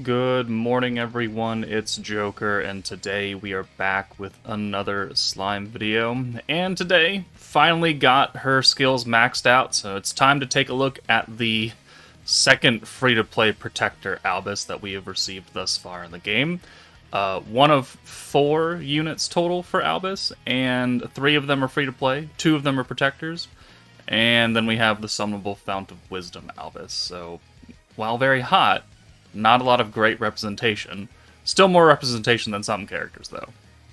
Good morning, everyone. It's Joker, and today we are back with another slime video. And today, finally got her skills maxed out, so it's time to take a look at the second free-to-play Protector Albis that we have received thus far in the game. One of 4 units total for Albis, and 3 of them are free-to-play, 2 of them are Protectors, and then we have the summonable Fount of Wisdom Albis. So, while very hot, not a lot of great representation. Still more representation than some characters, though.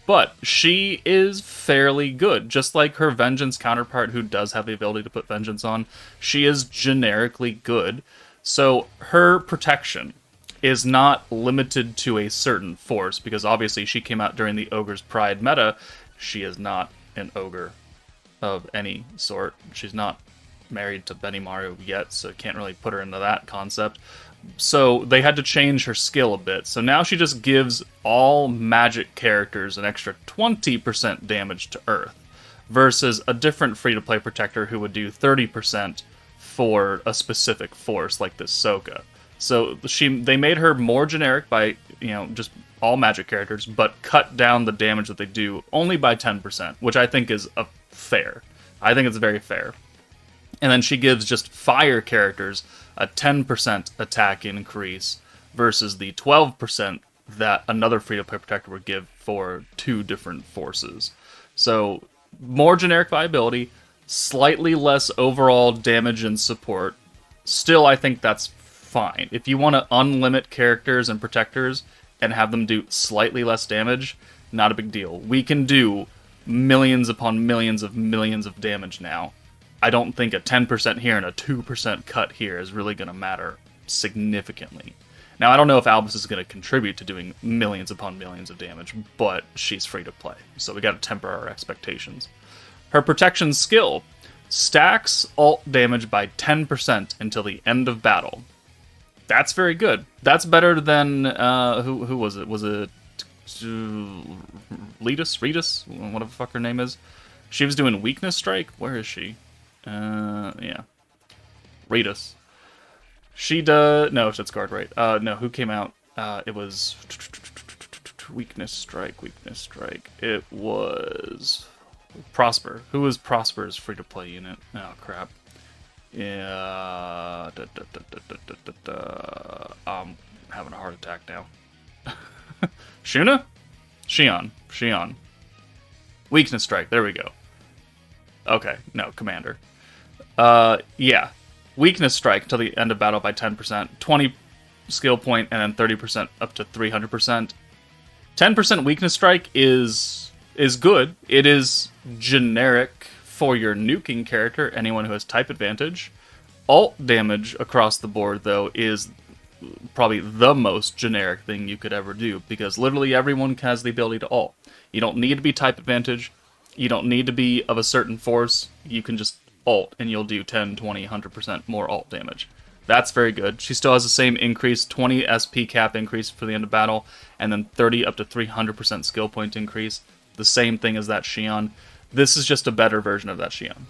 But she is fairly good. Just like her Vengeance counterpart, who does have the ability to put Vengeance on, she is generically good. So her protection is not limited to a certain force, because obviously she came out during the Ogre's Pride meta. She is not an ogre of any sort. She's not married to Benimaru yet, so can't really put her into that concept. So they had to change her skill a bit. So now she just gives all magic characters an extra 20% damage to Earth, versus a different free-to-play protector who would do 30% for a specific force, like this Soka. So they made her more generic by, just all magic characters, but cut down the damage that they do only by 10%, which I think is fair. I think it's very fair. And then she gives just fire characters a 10% attack increase versus the 12% that another free-to-play protector would give for 2 different forces. So, more generic viability, slightly less overall damage and support. Still, I think that's fine. If you want to unlimit characters and protectors and have them do slightly less damage, not a big deal. We can do millions upon millions of damage now. I don't think a 10% here and a 2% cut here is really going to matter significantly. Now, I don't know if Albis is going to contribute to doing millions upon millions of damage, but she's free to play, so we got to temper our expectations. Her protection skill stacks ult damage by 10% until the end of battle. That's very good. That's better than, who was it? Was it Ritas? Whatever the fuck her name is. She was doing Weakness Strike? Where is she? Yeah. Ritas. She does... No, that's guard right. No, who came out? It was... Weakness Strike. It was... Prosper. Who was Prosper's free-to-play unit? Oh, crap. Yeah... I'm having a heart attack now. Shuna? Shion. Weakness Strike. There we go. Okay, no, Commander. Yeah. Weakness Strike till the end of battle by 10%, 20 skill point, and then 30% up to 300%. 10% Weakness Strike is good. It is generic for your nuking character, anyone who has type advantage. Ult damage across the board, though, is probably the most generic thing you could ever do, because literally everyone has the ability to ult. You don't need to be type advantage. You don't need to be of a certain force. You can just ult, and you'll do 10, 20, 100% more ult damage. That's very good. She still has the same increase, 20 SP cap increase for the end of battle, and then 30 up to 300% skill point increase. The same thing as that Shion. This is just a better version of that Shion,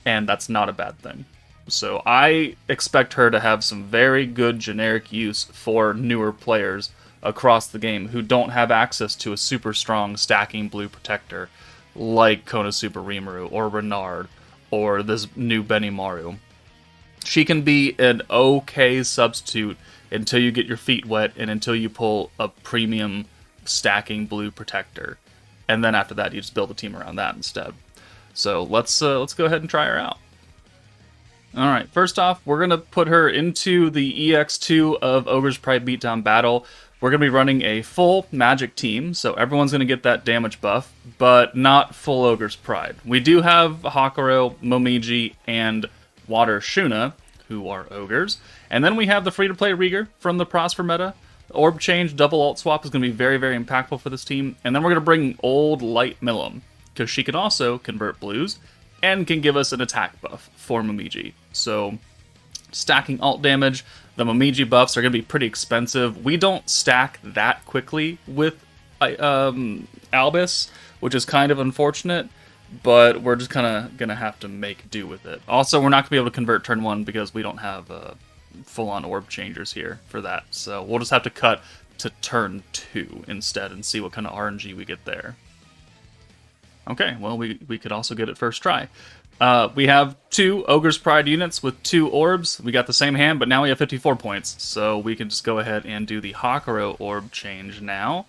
and that's not a bad thing. So I expect her to have some very good generic use for newer players across the game who don't have access to a super strong stacking blue protector like Konosuba Rimuru or Renard or this new Benimaru. She can be an okay substitute until you get your feet wet and until you pull a premium stacking blue protector. And then after that, you just build a team around that instead. So let's go ahead and try her out. Alright, first off, we're going to put her into the EX2 of Ogre's Pride Beatdown Battle. We're going to be running a full magic team, so everyone's going to get that damage buff, but not full Ogre's Pride. We do have Hakuro, Momiji, and Water Shuna, who are ogres. And then we have the free-to-play Rieger from the Prosper meta. The Orb Change, double ult swap is going to be very, very impactful for this team. And then we're going to bring old Light Milim, because she can also convert blues, and can give us an attack buff for Momiji. So, stacking ult damage. The Momiji buffs are going to be pretty expensive. We don't stack that quickly with Albis, which is kind of unfortunate, but we're just kind of going to have to make do with it. Also, we're not going to be able to convert turn 1 because we don't have full-on orb changers here for that. So we'll just have to cut to turn 2 instead and see what kind of RNG we get there. Okay, well, we could also get it first try. We have 2 Ogre's Pride units with 2 orbs. We got the same hand, but now we have 54 points. So we can just go ahead and do the Hakuro orb change now.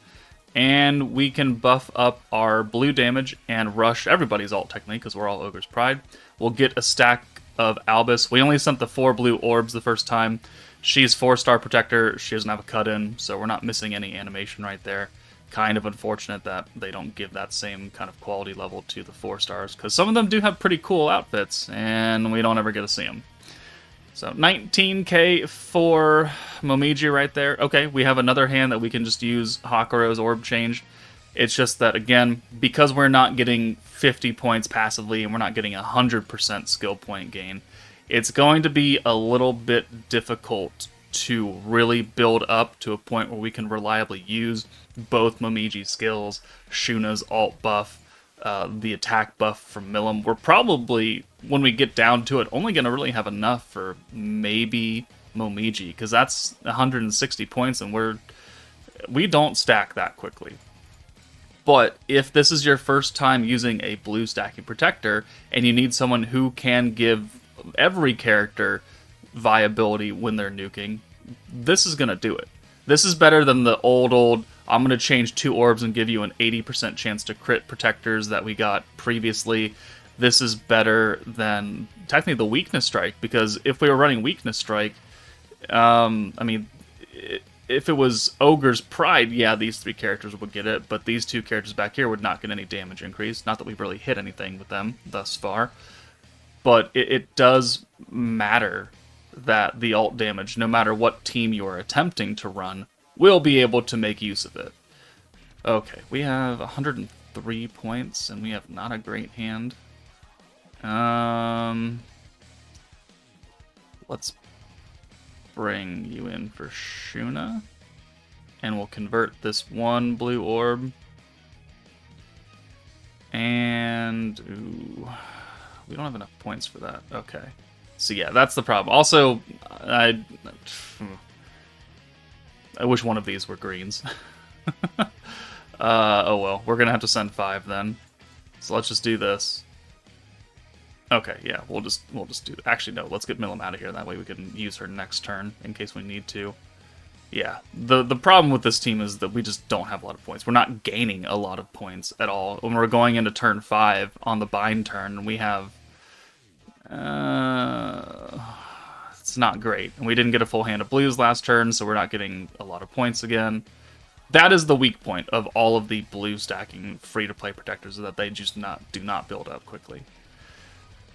And we can buff up our blue damage and rush everybody's ult technique, because we're all Ogre's Pride. We'll get a stack of Albis. We only sent the 4 blue orbs the first time. She's 4-star protector. She doesn't have a cut-in, so we're not missing any animation right there. Kind of unfortunate that they don't give that same kind of quality level to the 4 stars, because some of them do have pretty cool outfits, and we don't ever get to see them. So 19k for Momiji right there. Okay, we have another hand that we can just use Hakuro's orb change. It's just that, again, because we're not getting 50 points passively and we're not getting 100% skill point gain, it's going to be a little bit difficult to really build up to a point where we can reliably use both Momiji's skills, Shuna's alt buff, the attack buff from Milim. We're probably, when we get down to it, only going to really have enough for maybe Momiji, because that's 160 points, and we don't stack that quickly. But if this is your first time using a blue stacking protector, and you need someone who can give every character viability when they're nuking, this is going to do it. This is better than the old, I'm going to change 2 orbs and give you an 80% chance to crit protectors that we got previously. This is better than, technically, the Weakness Strike, because if we were running Weakness Strike, I mean, if it was Ogre's Pride, yeah, these 3 characters would get it, but these 2 characters back here would not get any damage increase. Not that we've really hit anything with them thus far, but it does matter that the ult damage, no matter what team you are attempting to run, will be able to make use of it. Okay, we have 103 points, and we have not a great hand. Let's bring you in for Shuna, and we'll convert this 1 blue orb. And, ooh, we don't have enough points for that. Okay. So yeah, that's the problem. Also, I wish one of these were greens. Oh well, we're gonna have to send 5 then. So let's just do this. Okay, yeah, we'll just do. Actually, no, let's get Milim out of here. That way we can use her next turn in case we need to. Yeah, the problem with this team is that we just don't have a lot of points. We're not gaining a lot of points at all. When we're going into turn 5 on the bind turn, we have. It's not great. And we didn't get a full hand of blues last turn, so we're not getting a lot of points again. That is the weak point of all of the blue stacking free-to-play protectors, is that they just do not build up quickly.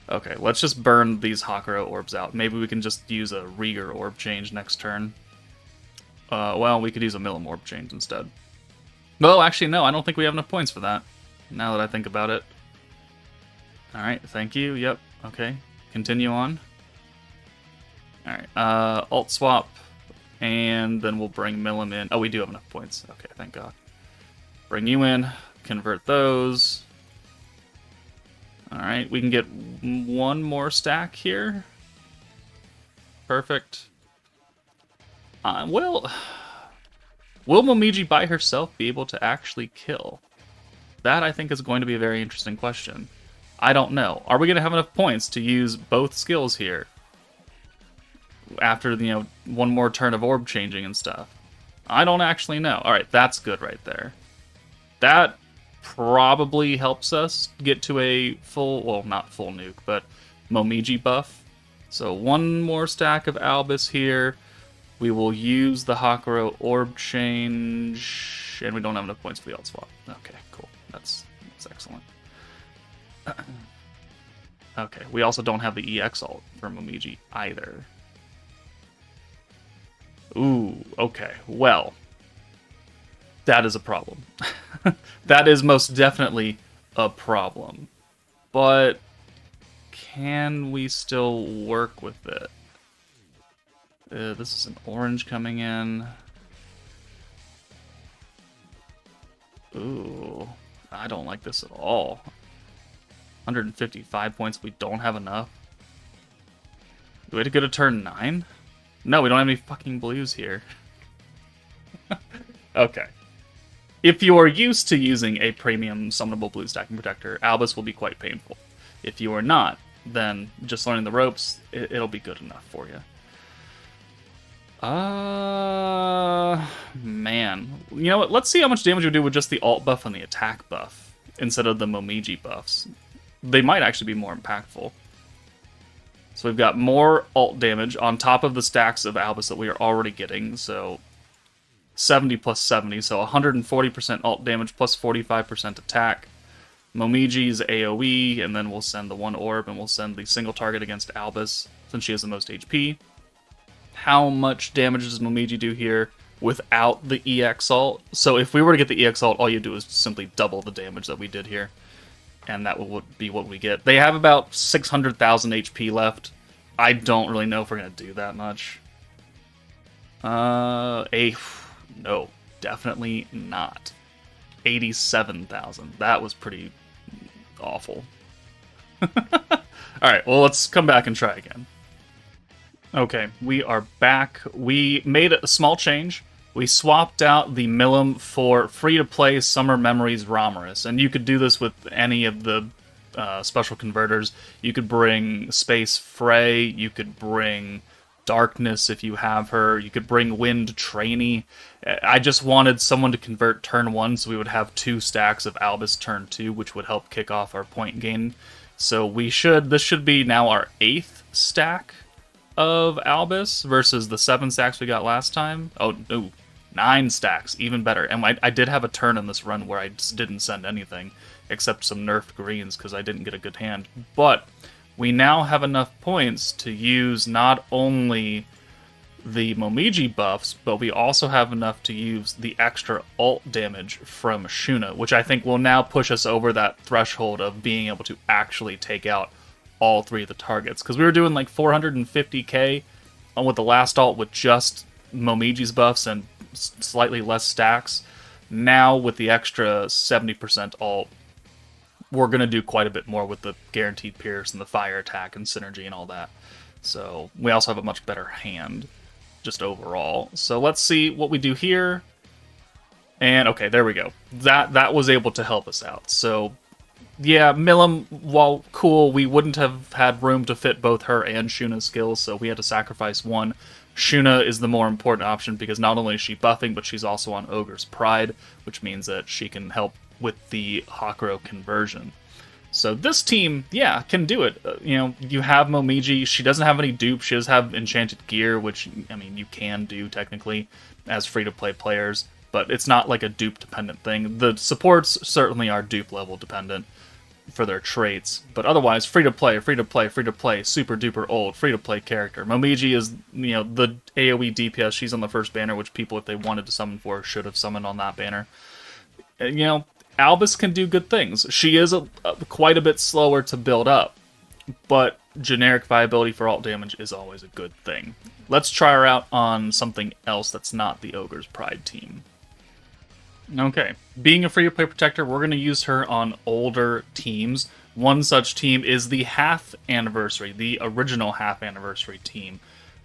Okay, let's just burn these Hakuro orbs out. Maybe we can just use a Rieger orb change next turn. Well, we could use a Milim orb change instead. No, actually, no, I don't think we have enough points for that, now that I think about it. Alright, thank you, yep, okay. Continue on. Alright, alt swap, and then we'll bring Milim in. Oh, we do have enough points. Okay, thank God. Bring you in, convert those. Alright, we can get 1 more stack here. Perfect. Will Momiji by herself be able to actually kill? That, I think, is going to be a very interesting question. I don't know. Are we going to have enough points to use both skills here? After, 1 more turn of orb changing and stuff. I don't actually know. Alright, that's good right there. That probably helps us get to a full, well, not full nuke, but Momiji buff. So 1 more stack of Albis here. We will use the Hakuro orb change, and we don't have enough points for the alt swap. Okay, cool. That's excellent. Okay, we also don't have the EX ult for Momiji either. Ooh, okay, well, that is a problem. That is most definitely a problem. But can we still work with it? This is an orange coming in. Ooh, I don't like this at all. 155 points, we don't have enough. Do we have to go to turn 9? No, we don't have any fucking blues here. Okay. If you are used to using a premium summonable blue stacking protector, Albus will be quite painful. If you are not, then just learning the ropes, it'll be good enough for you. Man. You know what? Let's see how much damage we do with just the alt buff and the attack buff instead of the Momiji buffs. They might actually be more impactful. So we've got more alt damage on top of the stacks of Albus that we are already getting, so 70 plus 70, so 140% alt damage plus 45% attack. Momiji's AoE, and then we'll send the one orb, and we'll send the single target against Albus, since she has the most HP. How much damage does Momiji do here without the EX ult? So if we were to get the EX ult, all you do is simply double the damage that we did here. And that would be what we get. They have about 600,000 HP left. I don't really know if we're going to do that much. No, definitely not. 87,000. That was pretty awful. Alright, well, let's come back and try again. Okay, we are back. We made a small change. We swapped out the Milim for free-to-play Summer Memories Romerus, and you could do this with any of the special converters. You could bring Space Frey, you could bring Darkness if you have her, you could bring Wind Trainee. I just wanted someone to convert turn 1 so we would have 2 stacks of Albus turn 2, which would help kick off our point gain. So this should be now our 8th stack of Albus versus the 7 stacks we got last time. Oh, no. 9 stacks, even better. And I did have a turn in this run where I just didn't send anything, except some nerfed greens because I didn't get a good hand. But we now have enough points to use not only the Momiji buffs, but we also have enough to use the extra alt damage from Shuna, which I think will now push us over that threshold of being able to actually take out all 3 of the targets. Because we were doing like 450k with the last alt with just Momiji's buffs and slightly less stacks. Now with the extra 70% alt, we're going to do quite a bit more with the guaranteed pierce and the fire attack and synergy and all that. So we also have a much better hand just overall. So let's see what we do here. And okay, there we go. That was able to help us out. So yeah, Milim, while cool, we wouldn't have had room to fit both her and Shuna's skills, so we had to sacrifice one. Shuna is the more important option because not only is she buffing, but she's also on Ogre's Pride, which means that she can help with the Hakuro conversion. So this team, yeah, can do it. You have Momiji. She doesn't have any dupes. She does have enchanted gear, which, I mean, you can do technically as free-to-play players, but it's not like a dupe-dependent thing. The supports certainly are dupe-level dependent for their traits, but otherwise, free-to-play, free-to-play, free-to-play, super-duper old, free-to-play character. Momiji is, the AoE DPS. She's on the first banner, which people, if they wanted to summon for, should have summoned on that banner. Albus can do good things. She is quite a bit slower to build up, but generic viability for alt damage is always a good thing. Let's try her out on something else that's not the Ogre's Pride team. Okay, being a free-to-play protector, we're going to use her on older teams. One such team is the Half Anniversary, the original Half Anniversary team.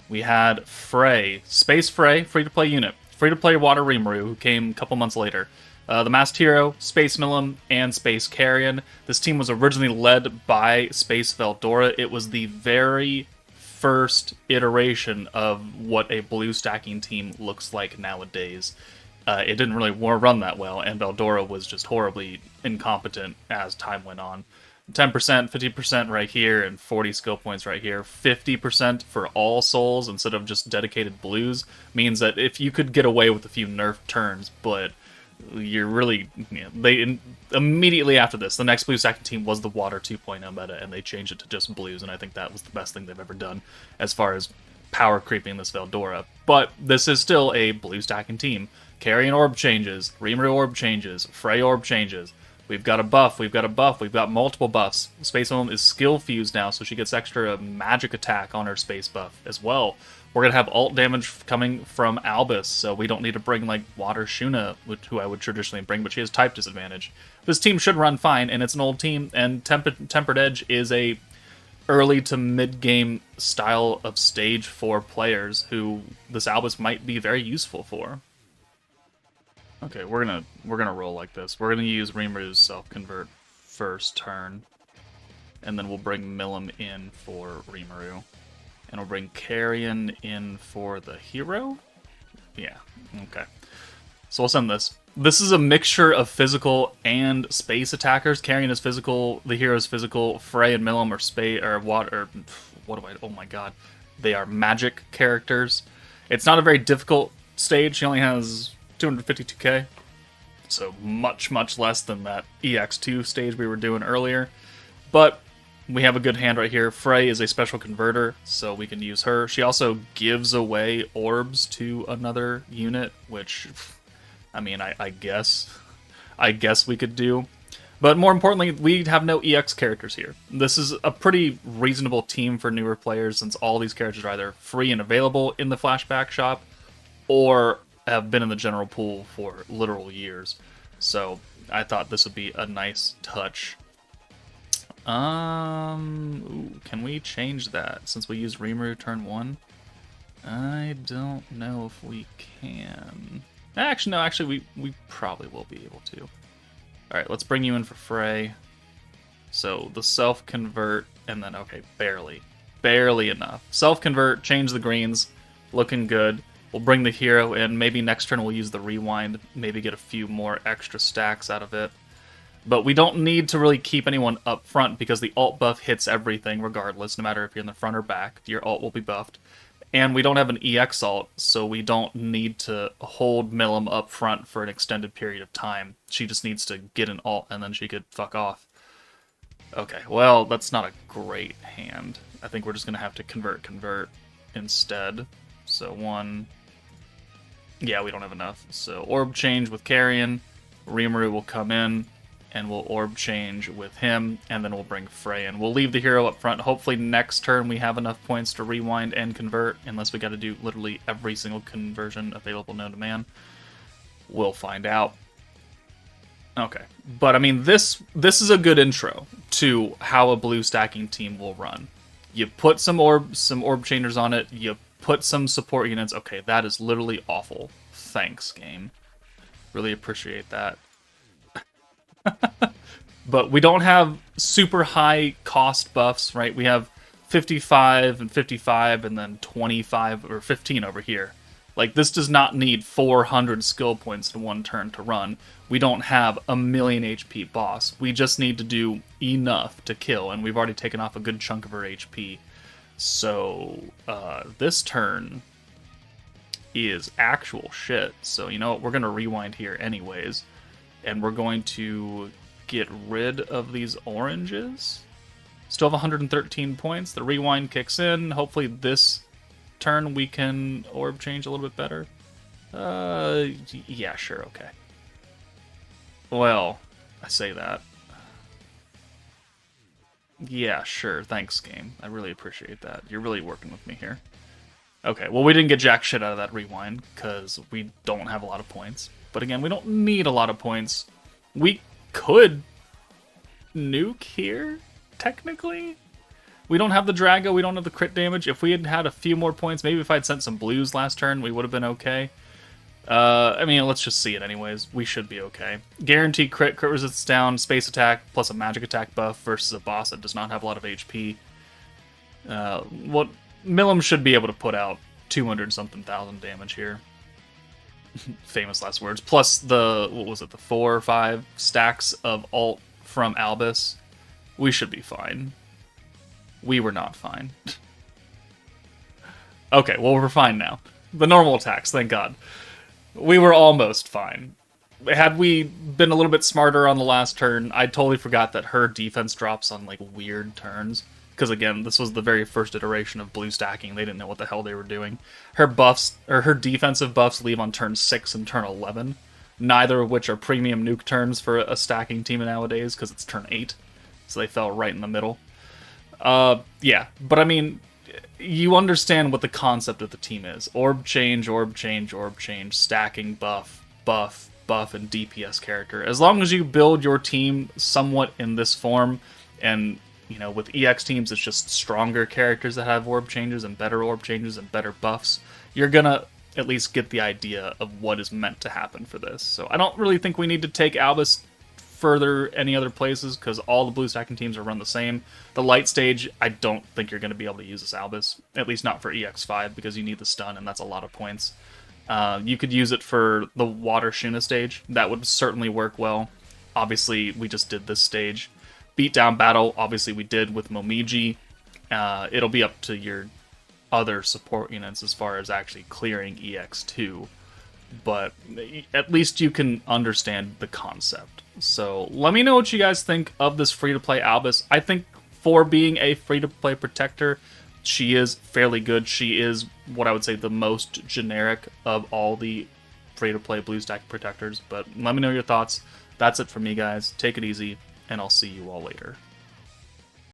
We had Frey, Space Frey, free-to-play unit, free-to-play Water Rimuru, who came a couple months later. The Masked Hero, Space Milim, and Space Carrion. This team was originally led by Space Veldora. It was the very first iteration of what a blue stacking team looks like nowadays. It didn't really run that well, and Veldora was just horribly incompetent as time went on. 10%, 50% right here, and 40 skill points right here. 50% for all souls instead of just dedicated blues means that if you could get away with a few nerf turns, but you're really... they immediately after this, the next blue stacking team was the Water 2.0 meta, and they changed it to just blues, and I think that was the best thing they've ever done as far as power creeping this Veldora. But this is still a blue stacking team. Carrion orb changes, Rimuru orb changes, Frey orb changes. We've got a buff, we've got multiple buffs. Space Milim is skill fused now, so she gets extra magic attack on her space buff as well. We're going to have alt damage coming from Albis, so we don't need to bring like Water Shuna, who I would traditionally bring, but she has type disadvantage. This team should run fine, and it's an old team, and Tempered Edge is a early to mid-game style of stage for players who this Albus might be very useful for. Okay, we're gonna roll like this. We're gonna use Rimru's self-convert first turn, and then we'll bring Milim in for Rimuru. And we'll bring Carrion in for the hero? Yeah, okay. So we'll send this. This is a mixture of physical and space attackers. Carrion is physical, the hero is physical, Frey and Milim are space, or water, what do I, oh my god. They are magic characters. It's not a very difficult stage, she only has 252k. So much, much less than that EX2 stage we were doing earlier. But we have a good hand right here. Frey is a special converter, so we can use her. She also gives away orbs to another unit, which, I mean, I guess we could do. But more importantly, we have no EX characters here. This is a pretty reasonable team for newer players, since all these characters are either free and available in the flashback shop, or have been in the general pool for literal years. So I thought this would be a nice touch. Ooh, can we change that since we used Rimuru turn 1? I don't know if we can. Actually, no, actually we probably will be able to. Alright, let's bring you in for Frey. So the self-convert, and then, okay, barely. Barely enough. Self-convert, change the greens, looking good. We'll bring the hero in. Maybe next turn we'll use the rewind, maybe get a few more extra stacks out of it. But we don't need to really keep anyone up front because the alt buff hits everything regardless, no matter if you're in the front or back. Your alt will be buffed. And we don't have an EX alt, so we don't need to hold Milim up front for an extended period of time. She just needs to get an alt and then she could fuck off. Okay, well, that's not a great hand. I think we're just going to have to convert instead. So one... Yeah, we don't have enough. So orb change with Carrion. Rimuru will come in, and we'll orb change with him, and then we'll bring Frey in. We'll leave the hero up front. Hopefully next turn we have enough points to rewind and convert, unless we got to do literally every single conversion available known to man. We'll find out. Okay, but I mean, this is a good intro to how a blue stacking team will run. You put some orb changers on it, you put some support units. Okay, that is literally awful. Thanks, game. Really appreciate that. But we don't have super high cost buffs, right? We have 55 and 55 and then 25 or 15 over here. Like, this does not need 400 skill points in one turn to run. We don't have a million HP boss. We just need to do enough to kill, and we've already taken off a good chunk of her HP. So, this turn is actual shit. So, you know what? We're going to rewind here anyways. And we're going to get rid of these oranges. Still have 113 points. The rewind kicks in. Hopefully this turn we can orb change a little bit better. Yeah, sure, okay. Well, I say that. Yeah, sure, thanks, game. I really appreciate that. You're really working with me here. Okay, well, we didn't get jack shit out of that rewind, because we don't have a lot of points. But again, we don't need a lot of points. We could nuke here, technically. We don't have the Drago, we don't have the crit damage. If we had had a few more points, maybe if I'd sent some blues last turn, we would have been okay. I mean, let's just see it anyways. We should be okay. Guaranteed crit resistance down, space attack, plus a magic attack buff versus a boss that does not have a lot of HP. What Milim should be able to put out 200-something thousand damage here. Famous last words. Plus the, what was it, the 4 or 5 stacks of alt from Albis. We should be fine. We were not fine. Okay, well, we're fine now. The normal attacks, thank God. We were almost fine. Had we been a little bit smarter on the last turn, I totally forgot that her defense drops on, like, weird turns. Because, again, this was the very first iteration of blue stacking. They didn't know what the hell they were doing. Her buffs, or her defensive buffs, leave on turn 6 and turn 11. Neither of which are premium nuke turns for a stacking team nowadays, because it's turn 8. So they fell right in the middle. Yeah, but I mean, you understand what the concept of the team is. Orb change, orb change, orb change, stacking, buff, buff, buff, and DPS character. As long as you build your team somewhat in this form, and You know, with EX teams, it's just stronger characters that have orb changes and better buffs. You're gonna at least get the idea of what is meant to happen for this. So I don't really think we need to take Albis further any other places, because all the blue stacking teams are run the same. The light stage, I don't think you're going to be able to use this Albis, at least not for EX5, because you need the stun, and that's a lot of points. You could use it for the water Shuna stage. That would certainly work well. Obviously, we just did this stage. Beatdown battle, obviously we did with Momiji. It'll be up to your other support units as far as actually clearing EX2. But at least you can understand the concept. So let me know what you guys think of this free-to-play Albis. I think for being a free-to-play protector, she is fairly good. She is what I would say the most generic of all the free-to-play blue stack protectors. But let me know your thoughts. That's it for me, guys. Take it easy, and I'll see you all later.